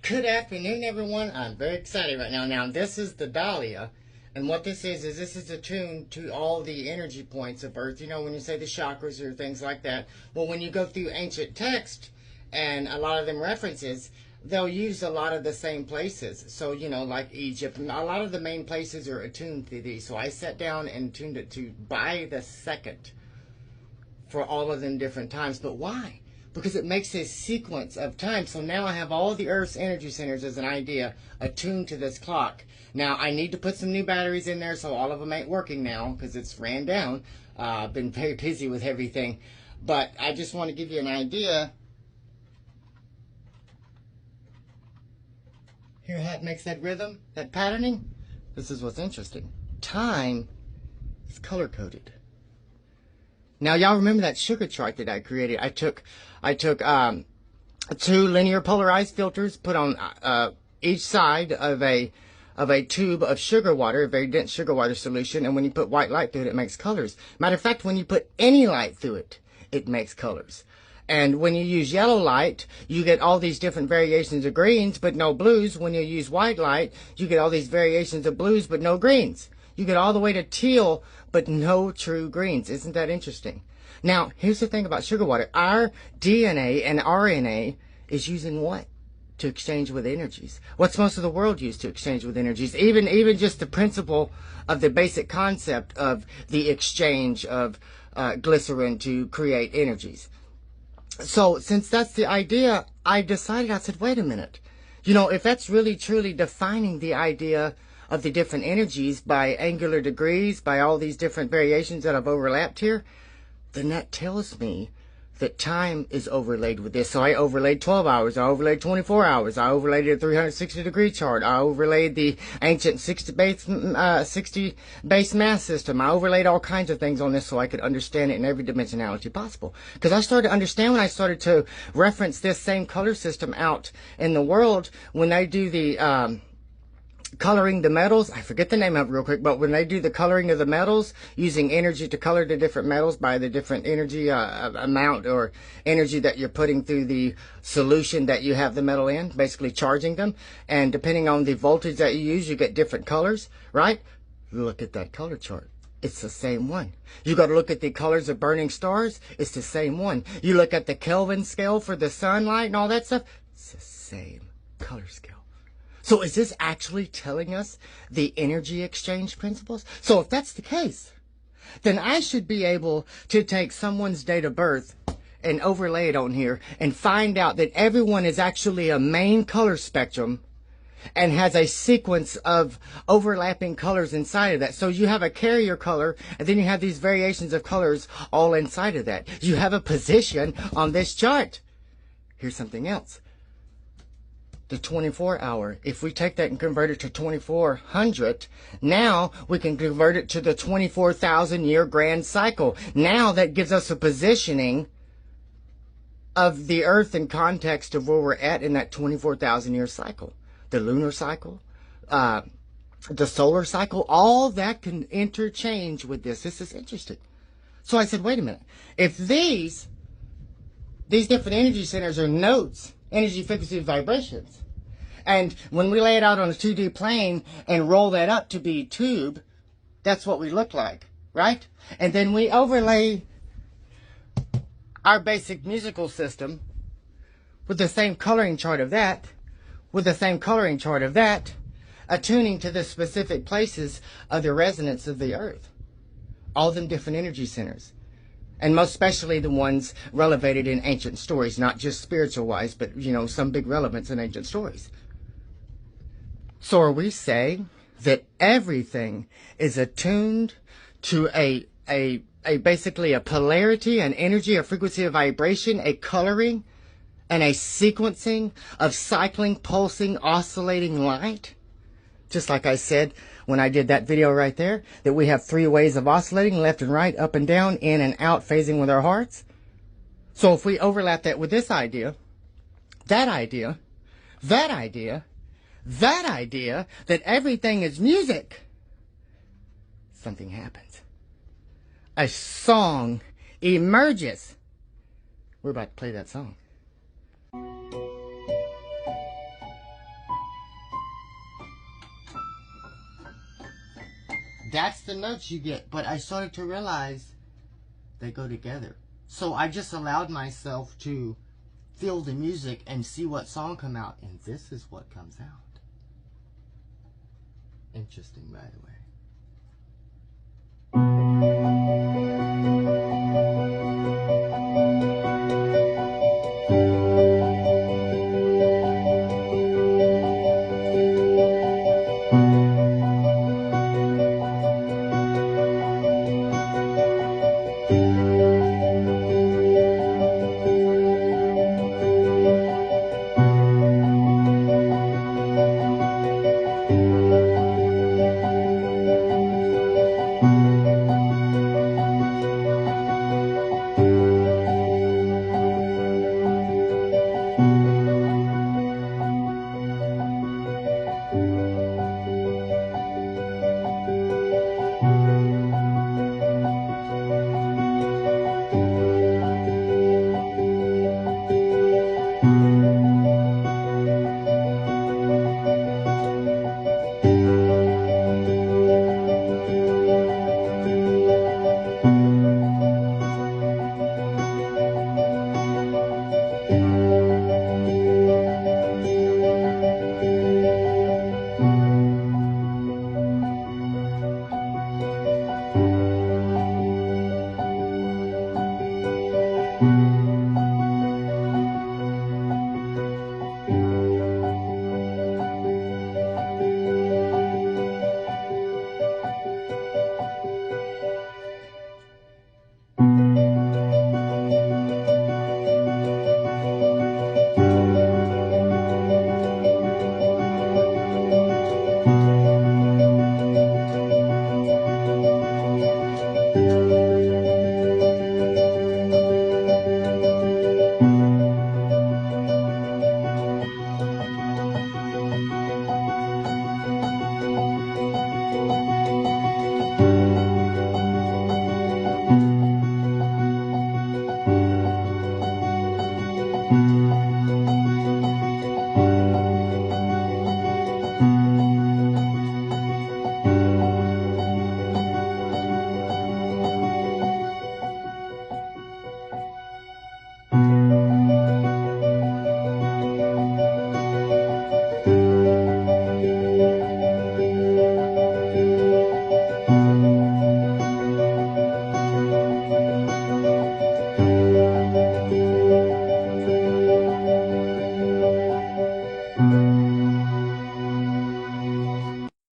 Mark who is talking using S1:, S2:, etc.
S1: Good afternoon, everyone. I'm very excited right now. Now, this is the Dahlia, and what this is this is attuned to all the energy points of Earth. You know, when you say the chakras or things like that. Well, when you go through ancient text and a lot of them references, they'll use a lot of the same places. So, you know, like Egypt, and a lot of the main places are attuned to these. So I sat down and tuned it to by the second for all of them different times. But why? Because it makes a sequence of time. So now I have all the Earth's energy centers as an idea attuned to this clock. Now I need to put some new batteries in there, so all of them ain't working now because it's ran down. I've been very busy with everything. But I just want to give you an idea. Hear how it makes that rhythm, that patterning? This is what's interesting. Time is color-coded. Now, y'all remember that sugar chart that I created? I took 2 linear polarized filters, put on each side of a tube of sugar water, a very dense sugar water solution, and when you put white light through it, it makes colors. Matter of fact, when you put any light through it, it makes colors. And when you use yellow light, you get all these different variations of greens, but no blues. When you use white light, you get all these variations of blues, but no greens. You get all the way to teal, but no true greens. Isn't that interesting? Now, here's the thing about sugar water. Our DNA and RNA is using what to exchange with energies? What's most of the world used to exchange with energies? Even just the principle of the basic concept of the exchange of glycerin to create energies. So since that's the idea, I decided, I said, wait a minute. You know, if that's really truly defining the idea of the different energies by angular degrees, by all these different variations that I've overlapped here, then that tells me that time is overlaid with this. So I overlaid 12 hours, I overlaid 24 hours, I overlaid a 360-degree chart, I overlaid the ancient 60 base math system, I overlaid all kinds of things on this so I could understand it in every dimensionality possible. Because I started to understand when I started to reference this same color system out in the world, when they do the coloring the metals, I forget the name of it real quick, but when they do the coloring of the metals, using energy to color the different metals by the different energy amount or energy that you're putting through the solution that you have the metal in, basically charging them, and depending on the voltage that you use, you get different colors, right? Look at that color chart. It's the same one. You got to look at the colors of burning stars. It's the same one. You look at the Kelvin scale for the sunlight and all that stuff. It's the same color scale. So is this actually telling us the energy exchange principles? So if that's the case, then I should be able to take someone's date of birth and overlay it on here and find out that everyone is actually a main color spectrum and has a sequence of overlapping colors inside of that. So you have a carrier color, and then you have these variations of colors all inside of that. You have a position on this chart. Here's something else. The 24-hour. If we take that and convert it to 2400, now we can convert it to the 24,000-year grand cycle. Now that gives us a positioning of the Earth in context of where we're at in that 24,000-year cycle. The lunar cycle, the solar cycle, all that can interchange with this. This is interesting. So I said, wait a minute. If these different energy centers are notes, energy, frequency, vibrations. And when we lay it out on a 2D plane and roll that up to be tube, that's what we look like, right? And then we overlay our basic musical system with the same coloring chart of that, with the same coloring chart of that, attuning to the specific places of the resonance of the Earth. All them different energy centers. And most especially the ones relevated in ancient stories, not just spiritual-wise, but, you know, some big relevance in ancient stories. So are we saying that everything is attuned to a basically a polarity, an energy, a frequency, a vibration, a coloring, and a sequencing of cycling, pulsing, oscillating light? Just like I said when I did that video right there, that we have 3 ways of oscillating, left and right, up and down, in and out, phasing with our hearts. So if we overlap that with this idea, that idea, that idea, that idea, that everything is music, something happens. A song emerges. We're about to play that song. that's the notes you get. But I started to realize they go together. So I just allowed myself to feel the music and see what song come out. And this is what comes out. Interesting, by the way.